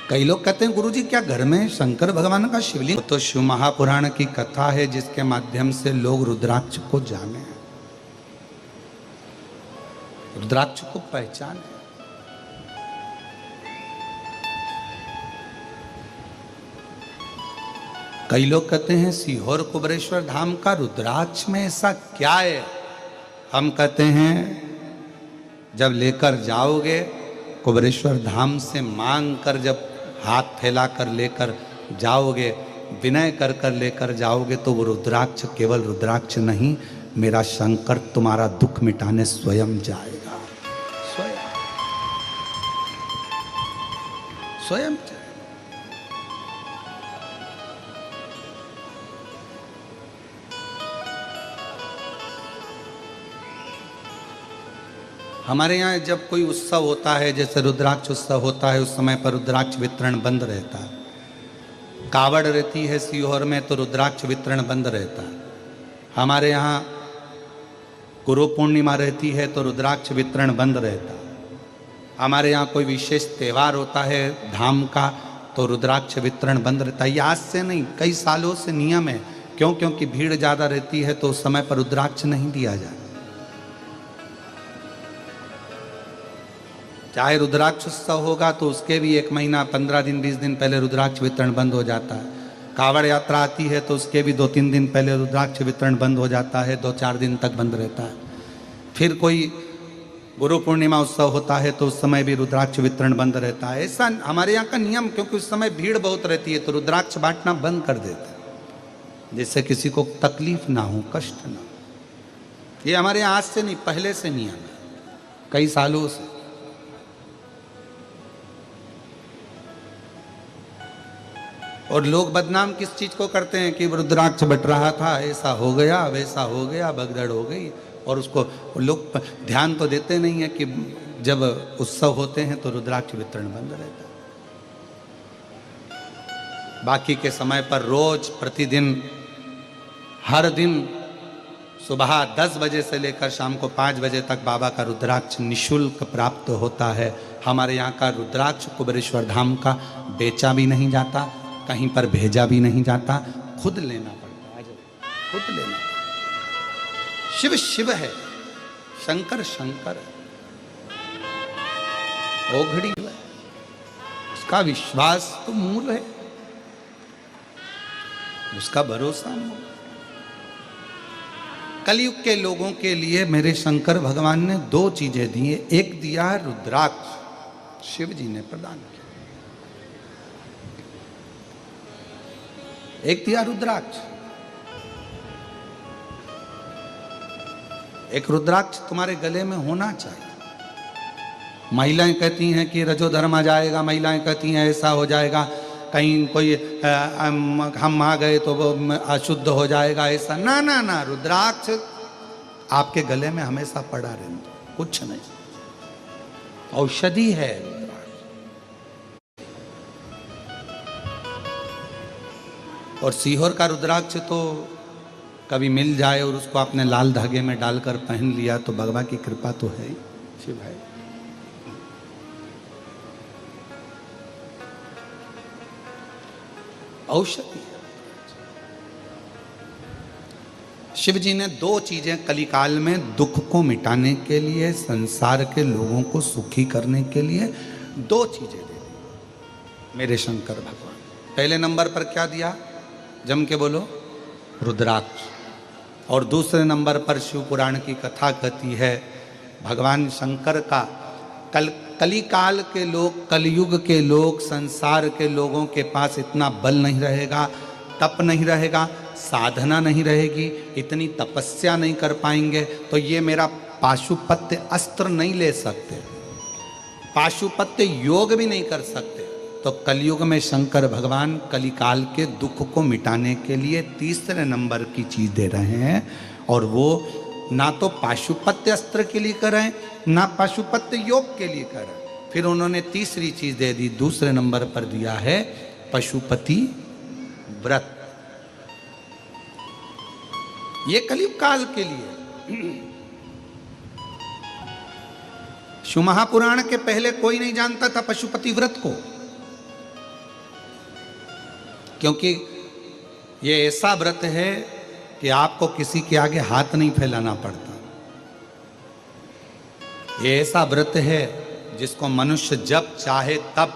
कई लोग कहते हैं गुरुजी क्या घर में शंकर भगवान का शिवलिंग? तो शिव महापुराण की कथा है जिसके माध्यम से लोग रुद्राक्ष को जाने, रुद्राक्ष को पहचाने। कई लोग कहते हैं सीहोर कुबरेश्वर धाम का रुद्राक्ष में ऐसा क्या है? हम कहते हैं जब लेकर जाओगे कुबरेश्वर धाम से मांग कर, जब हाथ फैलाकर लेकर जाओगे, विनय कर कर लेकर जाओगे, तो वो रुद्राक्ष केवल रुद्राक्ष नहीं, मेरा शंकर तुम्हारा दुख मिटाने स्वयं जाएगा। स्वयं स्वयं जाएगा। हमारे यहाँ जब कोई उत्सव होता है, जैसे रुद्राक्ष उत्सव होता है, उस समय पर रुद्राक्ष वितरण बंद रहता है। कावड़ रहती है सीहोर में तो रुद्राक्ष वितरण बंद रहता है। हमारे यहाँ गुरु पूर्णिमा रहती है तो रुद्राक्ष वितरण बंद रहता है। हमारे यहाँ कोई विशेष त्यौहार होता है धाम का तो रुद्राक्ष वितरण बंद रहता है। ये आज से नहीं, कई सालों से नियम है। क्यों? क्योंकि भीड़ ज़्यादा रहती है तो उस समय पर रुद्राक्ष नहीं दिया जाए। चाहे रुद्राक्ष उत्सव होगा तो उसके भी 1 महीना 15 दिन 20 दिन पहले रुद्राक्ष वितरण बंद हो जाता है। कावड़ यात्रा आती है तो उसके भी 2-3 दिन पहले रुद्राक्ष वितरण बंद हो जाता है, 2-4 दिन तक बंद रहता है। फिर कोई गुरु पूर्णिमा उत्सव होता है तो उस समय भी रुद्राक्ष वितरण बंद रहता है। ऐसा हमारे यहाँ का नियम, क्योंकि उस समय भीड़ बहुत रहती है तो रुद्राक्ष बांटना बंद कर देते हैं, जिससे किसी को तकलीफ ना हो, कष्ट ना हो। ये हमारे यहाँ आज से नहीं, पहले से नियम है, कई सालों से। और लोग बदनाम किस चीज को करते हैं कि रुद्राक्ष बट रहा था, ऐसा हो गया, वैसा हो गया, भगदड़ हो गई। और उसको लोग ध्यान तो देते नहीं है कि जब उत्सव होते हैं तो रुद्राक्ष वितरण बंद रहता है। बाकी के समय पर रोज प्रतिदिन हर दिन सुबह 10 बजे से लेकर शाम को 5 बजे तक बाबा का रुद्राक्ष निःशुल्क प्राप्त होता है। हमारे यहाँ का रुद्राक्ष कुबरेश्वर धाम का बेचा भी नहीं जाता, कहीं पर भेजा भी नहीं जाता, खुद लेना पड़ता है, खुद लेना पड़ता। शिव शिव है, शंकर शंकर है, ओघड़ी है, उसका विश्वास तो मूल है, उसका भरोसा मूल। कलयुग के लोगों के लिए मेरे शंकर भगवान ने 2 चीजें दी है। एक दिया है रुद्राक्ष, शिव जी ने प्रदान किया। एक दिया रुद्राक्ष। एक रुद्राक्ष तुम्हारे गले में होना चाहिए। महिलाएं कहती हैं कि रजोधर्म आ जाएगा, महिलाएं कहती हैं ऐसा हो जाएगा, कहीं कोई हम आ गए तो वो अशुद्ध हो जाएगा, ऐसा ना ना ना। रुद्राक्ष आपके गले में हमेशा पड़ा रहने दो, कुछ नहीं, औषधि है रुद्राक्ष। और सीहोर का रुद्राक्ष तो कभी मिल जाए और उसको आपने लाल धागे में डालकर पहन लिया तो भगवान की कृपा तो है, शिव भाई। औषधि है। शिव जी ने 2 चीजें कलिकाल में दुख को मिटाने के लिए, संसार के लोगों को सुखी करने के लिए 2 चीजें दे दी मेरे शंकर भगवान। पहले नंबर पर क्या दिया? जम के बोलो, रुद्राक्ष। और दूसरे नंबर पर शिव पुराण की कथा कहती है भगवान शंकर का कलिकाल के लोग, कलयुग के लोग, संसार के लोगों के पास इतना बल नहीं रहेगा, तप नहीं रहेगा, साधना नहीं रहेगी, इतनी तपस्या नहीं कर पाएंगे, तो ये मेरा पाशुपत्य अस्त्र नहीं ले सकते, पाशुपत्य योग भी नहीं कर सकते। तो कलयुग में शंकर भगवान कलिकाल के दुख को मिटाने के लिए 3रे नंबर की चीज दे रहे हैं। और वो ना तो पाशुपत्य अस्त्र के लिए कर रहे हैं, ना पाशुपत्य योग के लिए कर रहे हैं। फिर उन्होंने 3री चीज दे दी, 2रे नंबर पर दिया है पशुपति व्रत। ये कलयुग काल के लिए। शिव महापुराण के पहले कोई नहीं जानता था पशुपति व्रत को। क्योंकि ये ऐसा व्रत है कि आपको किसी के आगे हाथ नहीं फैलाना पड़ता। ये ऐसा व्रत है जिसको मनुष्य जब चाहे तब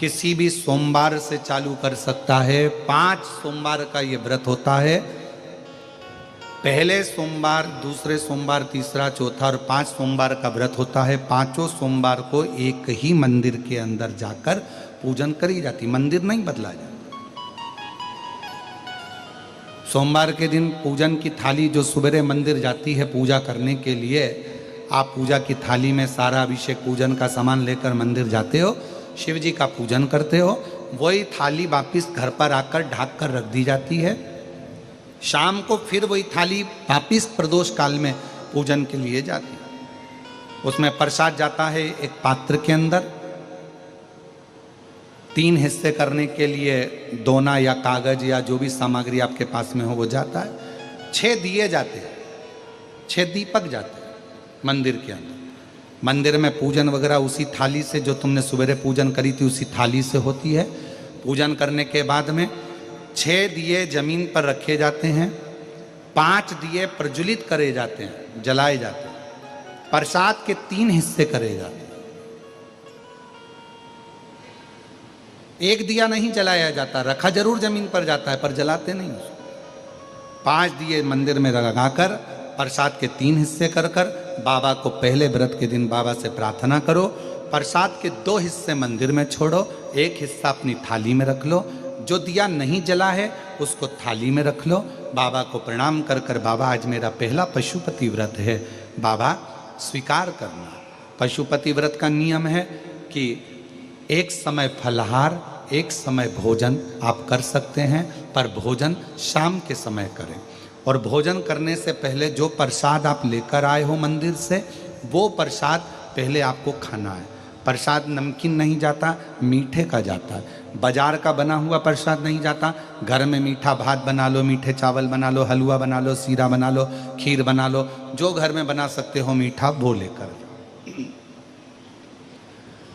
किसी भी सोमवार से चालू कर सकता है। 5 सोमवार का ये व्रत होता है। पहले सोमवार, दूसरे सोमवार, तीसरा, चौथा और 5 सोमवार का व्रत होता है। 5 सोमवार को एक ही मंदिर के अंदर जाकर पूजन करी जाती, मंदिर नहीं बदला जाता। सोमवार के दिन पूजन की थाली जो सवेरे मंदिर जाती है पूजा करने के लिए, आप पूजा की थाली में सारा अभिषेक पूजन का सामान लेकर मंदिर जाते हो, शिव जी का पूजन करते हो, वही थाली वापिस घर पर आकर ढक कर रख दी जाती है। शाम को फिर वही थाली वापिस प्रदोष काल में पूजन के लिए जाती है। उसमें प्रसाद जाता है एक पात्र के अंदर। 3 हिस्से करने के लिए दोना या कागज या जो भी सामग्री आपके पास में हो वो जाता है। 6 दिए जाते हैं, 6 दीपक जाते हैं मंदिर के अंदर। मंदिर में पूजन वगैरह उसी थाली से, जो तुमने सवेरे पूजन करी थी उसी थाली से होती है। पूजन करने के बाद में 6 दिए जमीन पर रखे जाते हैं, 5 दिए प्रज्वलित करे जाते हैं, जलाए जाते हैं। प्रसाद के 3 हिस्से करे जाते हैं। एक दिया नहीं जलाया जाता, रखा जरूर जमीन पर जाता है पर जलाते नहीं उसको। 5 दिए मंदिर में लगाकर प्रसाद के 3 हिस्से कर कर बाबा को पहले व्रत के दिन बाबा से प्रार्थना करो। प्रसाद के 2 हिस्से मंदिर में छोड़ो, 1 हिस्सा अपनी थाली में रख लो। जो दिया नहीं जला है उसको थाली में रख लो। बाबा को प्रणाम कर कर, बाबा आज मेरा पहला पशुपति व्रत है, बाबा स्वीकार करना। पशुपति व्रत का नियम है कि एक समय फलाहार, एक समय भोजन आप कर सकते हैं, पर भोजन शाम के समय करें। और भोजन करने से पहले जो प्रसाद आप लेकर आए हो मंदिर से, वो प्रसाद पहले आपको खाना है। प्रसाद नमकीन नहीं जाता, मीठे का जाता है। बाजार का बना हुआ प्रसाद नहीं जाता। घर में मीठा भात बना लो, मीठे चावल बना लो, हलवा बना लो, सीरा बना लो, खीर बना लो, जो घर में बना सकते हो मीठा वो लेकर।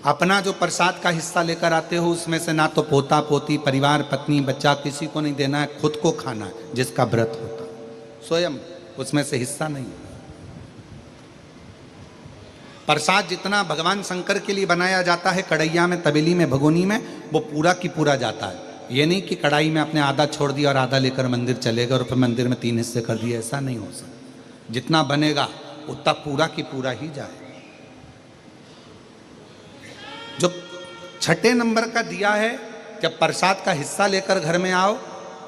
अपना जो प्रसाद का हिस्सा लेकर आते हो उसमें से ना तो पोता पोती, परिवार, पत्नी, बच्चा किसी को नहीं देना है, खुद को खाना है। जिसका व्रत होता स्वयं, उसमें से हिस्सा नहीं। प्रसाद जितना भगवान शंकर के लिए बनाया जाता है कढ़ैया में, तबेली में, भगोनी में, वो पूरा की पूरा जाता है। ये नहीं कि कढ़ाई में आपने आधा छोड़ दिया और आधा लेकर मंदिर चलेगा और फिर मंदिर में 3 हिस्से कर दिए, ऐसा नहीं हो सकता। जितना बनेगा उतना पूरा की पूरा ही जाए। जो 6ठे नंबर का दिया है, जब प्रसाद का हिस्सा लेकर घर में आओ,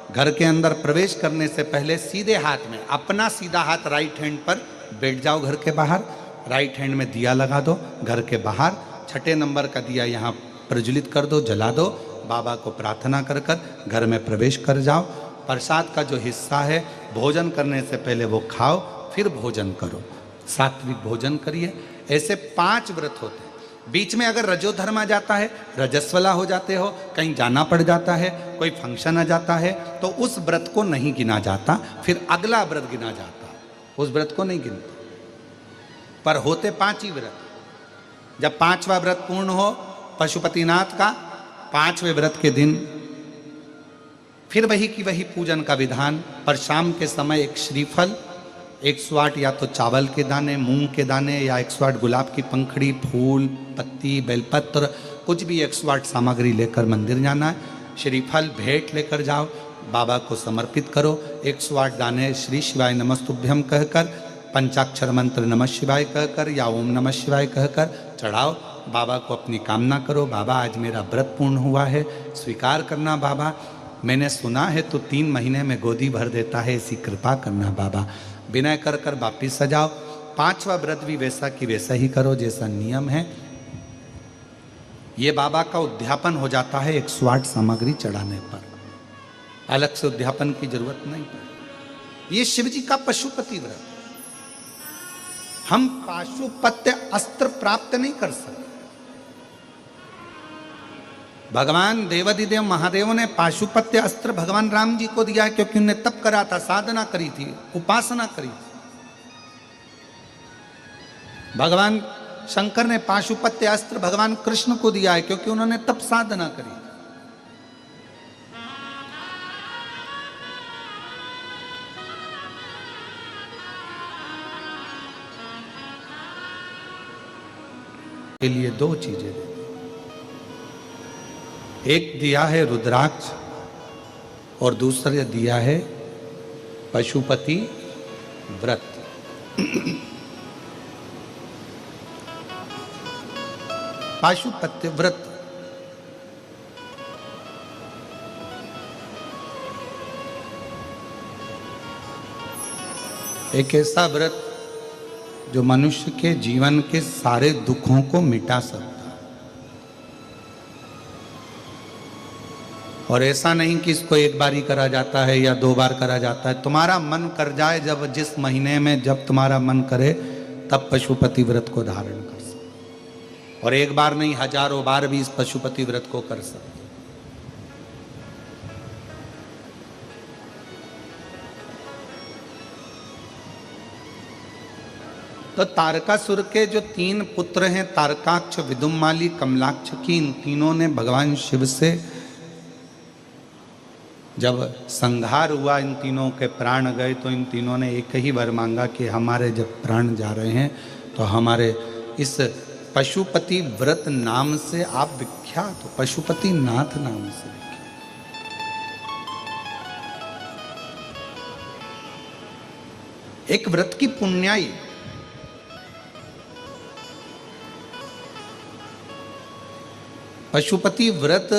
घर के अंदर प्रवेश करने से पहले सीधे हाथ में, अपना सीधा हाथ राइट हैंड पर बैठ जाओ घर के बाहर, राइट हैंड में दिया लगा दो घर के बाहर। 6ठे नंबर का दिया यहाँ प्रज्वलित कर दो, जला दो। बाबा को प्रार्थना कर कर घर में प्रवेश कर जाओ। प्रसाद का जो हिस्सा है भोजन करने से पहले वो खाओ, फिर भोजन करो, सात्विक भोजन करिए। ऐसे 5 व्रत होते हैं। बीच में अगर रजोधर्म आ जाता है, रजस्वला हो जाते हो, कहीं जाना पड़ जाता है, कोई फंक्शन आ जाता है, तो उस व्रत को नहीं गिना जाता, फिर अगला व्रत गिना जाता, उस व्रत को नहीं गिनता। पर होते 5 ही व्रत। जब 5वां व्रत पूर्ण हो पशुपतिनाथ का, 5वें व्रत के दिन फिर वही की वही पूजन का विधान। पर शाम के समय एक श्रीफल, 108 या तो चावल के दाने, मूंग के दाने, या 108 गुलाब की पंखड़ी, फूल, पत्ती, बेलपत्र, कुछ भी 108 सामग्री लेकर मंदिर जाना है। श्रीफल भेंट लेकर जाओ, बाबा को समर्पित करो। 108 दाने श्री शिवाय नमस्तुभ्यम कहकर, पंचाक्षर मंत्र नमः शिवाय कहकर या ओम नमः शिवाय कहकर चढ़ाओ। बाबा को अपनी कामना करो, बाबा आज मेरा व्रत पूर्ण हुआ है, स्वीकार करना बाबा। मैंने सुना है तो 3 महीने में गोदी भर देता है, ऐसी कृपा करना बाबा। विनय कर कर वापिस सजाओ। 5वां व्रत भी वैसा कि वैसा ही करो जैसा नियम है। ये बाबा का उद्यापन हो जाता है 108 सामग्री चढ़ाने पर, अलग से उद्यापन की जरूरत नहीं पड़ती। ये शिव जी का पशुपति व्रत। हम पाशुपत्य अस्त्र प्राप्त नहीं कर सकते। भगवान देवाधिदेव महादेव ने पाशुपत्य अस्त्र भगवान राम जी को दिया है, क्योंकि उन्हें तप करा था, साधना करी थी, उपासना करी थी। भगवान शंकर ने पाशुपत्य अस्त्र भगवान कृष्ण को दिया है, क्योंकि उन्होंने तप साधना करी। के लिए दो चीजें दे दी। एक दिया है रुद्राक्ष और दूसरा दिया है पशुपति व्रत। पशुपति व्रत एक ऐसा व्रत जो मनुष्य के जीवन के सारे दुखों को मिटा सकता है। और ऐसा नहीं कि इसको एक बार ही करा जाता है या दो बार करा जाता है। तुम्हारा मन कर जाए जब, जिस महीने में जब तुम्हारा मन करे तब पशुपति व्रत को धारण कर सकते। और एक बार नहीं, हजारों बार भी इस पशुपति व्रत को कर सकते। तो तारकासुर के जो तीन पुत्र हैं, तारकाक्ष, विदुमाली, कमलाक्ष की, इन तीनों ने भगवान शिव से जब संहार हुआ, इन तीनों के प्राण गए, तो इन तीनों ने एक ही वर मांगा कि हमारे जब प्राण जा रहे हैं तो हमारे इस पशुपति व्रत नाम से आप विख्यात हो, पशुपति नाथ नाम से विख्यात। एक व्रत की पुण्याई, पशुपति व्रत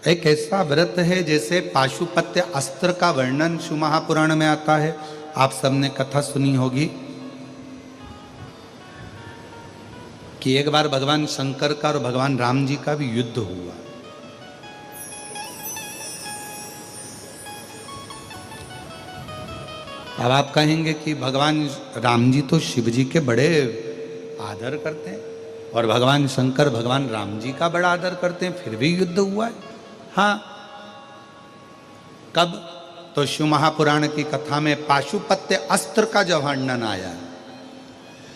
एक ऐसा व्रत है जैसे पाशुपत्य अस्त्र का वर्णन शिव महापुराण में आता है। आप सबने कथा सुनी होगी कि एक बार भगवान शंकर का और भगवान राम जी का भी युद्ध हुआ। अब आप कहेंगे कि भगवान राम जी तो शिव जी के बड़े आदर करते हैं और भगवान शंकर भगवान राम जी का बड़ा आदर करते हैं, फिर भी युद्ध हुआ है। हाँ, कब? तो शिव महापुराण की कथा में पाशुपत्य अस्त्र का जो वर्णन आया है,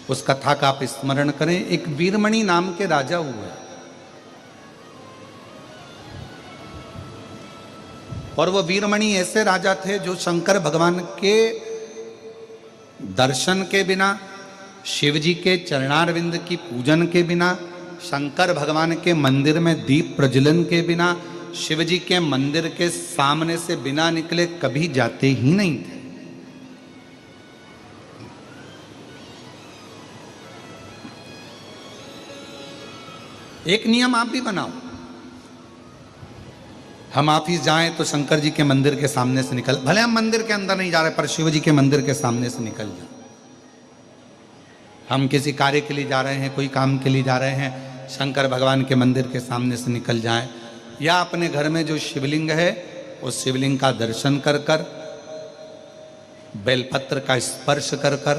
उस कथा का आप स्मरण करें। एक वीरमणि नाम के राजा हुए और वो वीरमणि ऐसे राजा थे जो शंकर भगवान के दर्शन के बिना, शिव जी के चरणारविंद की पूजन के बिना, शंकर भगवान के मंदिर में दीप प्रज्वलन के बिना, शिव जी के मंदिर के सामने से बिना निकले कभी जाते ही नहीं थे। एक नियम आप भी बनाओ, हम ऑफिस जाएं तो शंकर जी के मंदिर के सामने से निकल, भले हम मंदिर के अंदर नहीं जा रहे पर शिव जी के मंदिर के सामने से निकल जाए। हम किसी कार्य के लिए जा रहे हैं, कोई काम के लिए जा रहे हैं, शंकर भगवान के मंदिर के सामने से निकल जाएं। या अपने घर में जो शिवलिंग है उस शिवलिंग का दर्शन कर कर, बेलपत्र का स्पर्श कर कर,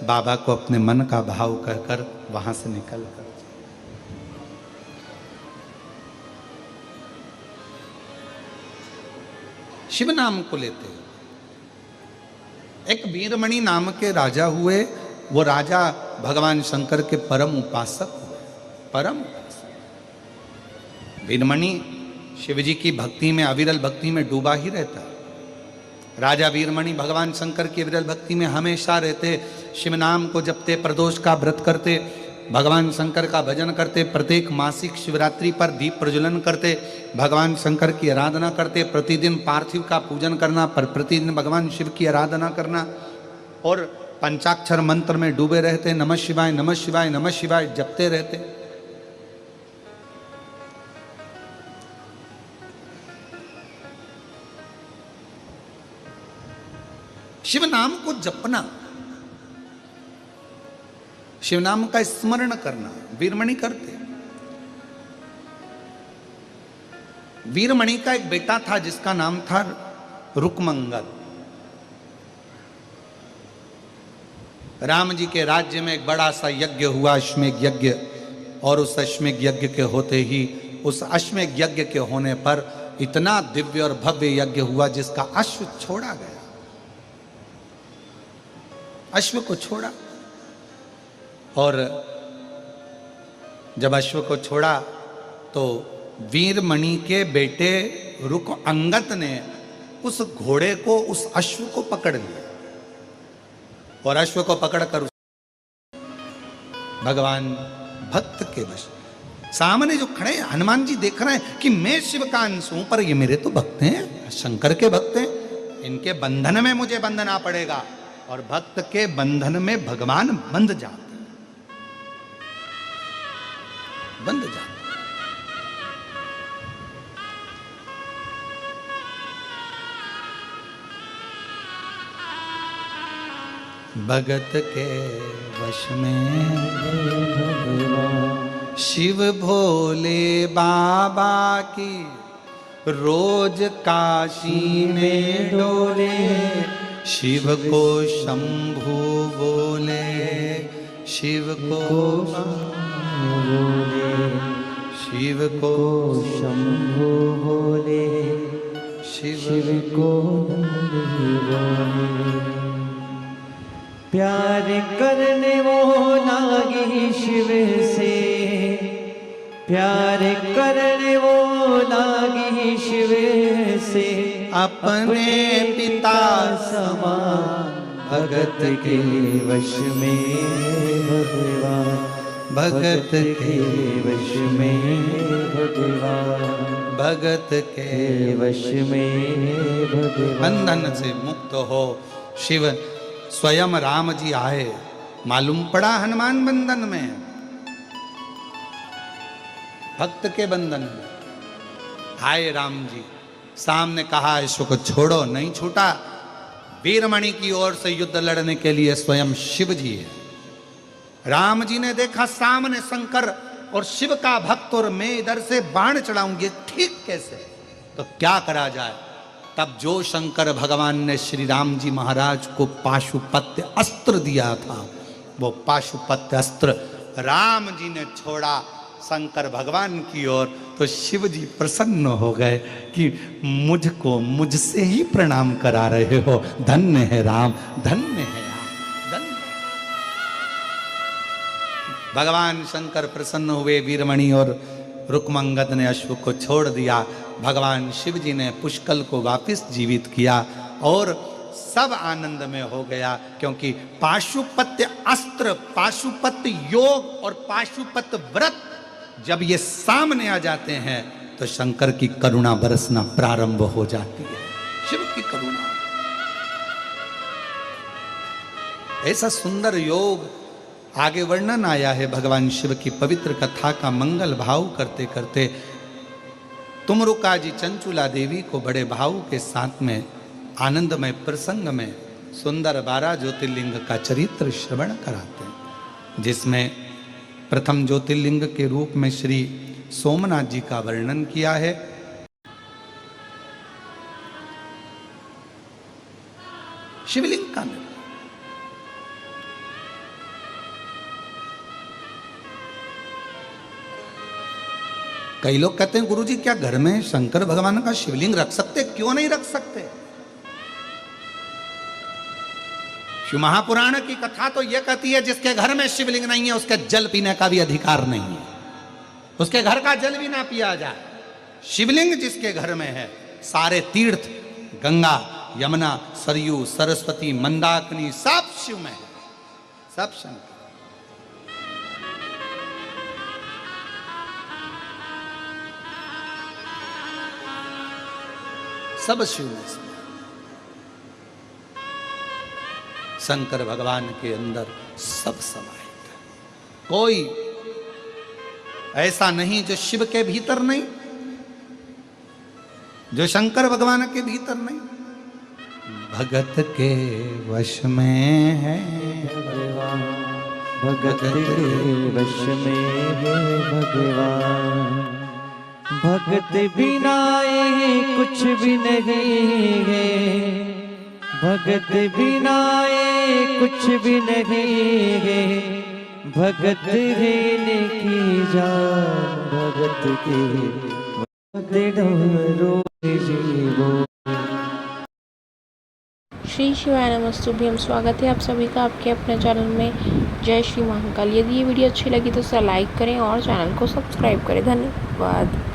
बाबा को अपने मन का भाव कर कर वहां से निकल कर शिव नाम को लेते। एक वीरमणि नाम के राजा हुए। वो राजा भगवान शंकर के परम उपासक हुए, परम उपासक। वीरमणि शिव जी की भक्ति में, अविरल भक्ति में डूबा ही रहता है। राजा वीरमणि भगवान शंकर की अविरल भक्ति में हमेशा रहते, शिव नाम को जपते, प्रदोष का व्रत करते, भगवान शंकर का भजन करते, प्रत्येक मासिक शिवरात्रि पर दीप प्रज्वलन करते, भगवान शंकर की आराधना करते, प्रतिदिन पार्थिव का पूजन करना, पर प्रतिदिन भगवान शिव की आराधना करना और पंचाक्षर मंत्र में डूबे रहते, नमः शिवाय नमः शिवाय नमः शिवाय जपते रहते। शिव नाम को जपना, शिव नाम का स्मरण करना वीरमणि करते। वीरमणि का एक बेटा था जिसका नाम था रुकमंगल। राम जी के राज्य में एक बड़ा सा यज्ञ हुआ, अश्वमेध यज्ञ, और उस अश्वमेध यज्ञ के होते ही, उस अश्वमेध यज्ञ के होने पर इतना दिव्य और भव्य यज्ञ हुआ जिसका अश्व छोड़ा गया, अश्व को छोड़ा। और जब अश्व को छोड़ा तो वीरमणि के बेटे रुक अंगत ने उस घोड़े को, उस अश्व को पकड़ लिया और अश्व को पकड़कर भगवान भक्त के वश। सामने जो खड़े हैं हनुमान जी देख रहे हैं कि मैं शिव का अंश हूं, पर ये मेरे तो भक्त हैं, शंकर के भक्त हैं, इनके बंधन में मुझे बंधना पड़ेगा। और भक्त के बंधन में भगवान बंध जाते हैं, बंध जाते हैं। भगत के वश में शिव भोले बाबा की, रोज काशी में डोले, शिव को शंभु बोले, शिव को बोले, शिव को शंभु बोले, शिव को बोले। प्यार करने वो लागी शिव से, प्यार करने वो लागी शिव से, अपने पिता समान भगत के वश में भगवान, भगत के वश में भगवान, भगत के वश में भगवान। बंधन से मुक्त हो शिव स्वयं राम जी आए, मालूम पड़ा हनुमान बंधन में, भक्त के बंधन में आए राम जी। सामने कहा इसको छोड़ो, नहीं छूटा। वीरमणि की ओर से युद्ध लड़ने के लिए स्वयं शिव जी है। राम जी ने देखा सामने शंकर और शिव का भक्त, और मैं इधर से बाण चढ़ाऊंगी, ठीक कैसे, तो क्या करा जाए। तब जो शंकर भगवान ने श्री राम जी महाराज को पाशुपत्य अस्त्र दिया था, वो पाशुपत्य अस्त्र राम जी ने छोड़ा शंकर भगवान की ओर, तो शिव जी प्रसन्न हो गए कि मुझको मुझसे ही प्रणाम करा रहे हो, धन्य है राम, धन्य है राम, धन्य। भगवान शंकर प्रसन्न हुए, वीरमणि और रुक्मंगद ने अश्व को छोड़ दिया। भगवान शिव जी ने पुष्कल को वापस जीवित किया और सब आनंद में हो गया, क्योंकि पाशुपत्य अस्त्र, पाशुपत्य योग और पाशुपत्य व्रत जब ये सामने आ जाते हैं तो शंकर की करुणा बरसना प्रारंभ हो जाती है, शिव की करुणा। ऐसा सुंदर योग आगे वर्णन आया है भगवान शिव की पवित्र कथा का मंगल भाव करते करते। तुमरुका जी चंचुला देवी को बड़े भाव के साथ में आनंदमय प्रसंग में सुंदर 12 ज्योतिर्लिंग का चरित्र श्रवण कराते हैं, जिसमें प्रथम ज्योतिर्लिंग के रूप में श्री सोमनाथ जी का वर्णन किया है। शिवलिंग का निर्माण, कई लोग कहते हैं गुरुजी क्या घर में शंकर भगवान का शिवलिंग रख सकते? क्यों नहीं रख सकते? शिव महापुराण की कथा तो यह कहती है जिसके घर में शिवलिंग नहीं है उसके जल पीने का भी अधिकार नहीं है, उसके घर का जल भी ना पिया जाए। शिवलिंग जिसके घर में है, सारे तीर्थ गंगा, यमुना, सरयू, सरस्वती, मंदाकिनी सब शिव में है, सब शंकर। सब शिव में शंकर भगवान के अंदर सब समाहित है। कोई ऐसा नहीं जो शिव के भीतर नहीं, जो शंकर भगवान के भीतर नहीं। भगत के वश में है भगवान, भगत के वश में है भगवान, भगत बिना ये कुछ भी नहीं है, भगत बिना ये कुछ भी नहीं है, भगत रहने की जान भगत के, भगत डरो जीवो। श्री शिवाय नमस्तुभ्यम। स्वागत है आप सभी का आपके अपने चैनल में जय श्री महाकाल। यदि ये वीडियो अच्छी लगी तो इसे लाइक करें और चैनल को सब्सक्राइब करें। धन्यवाद।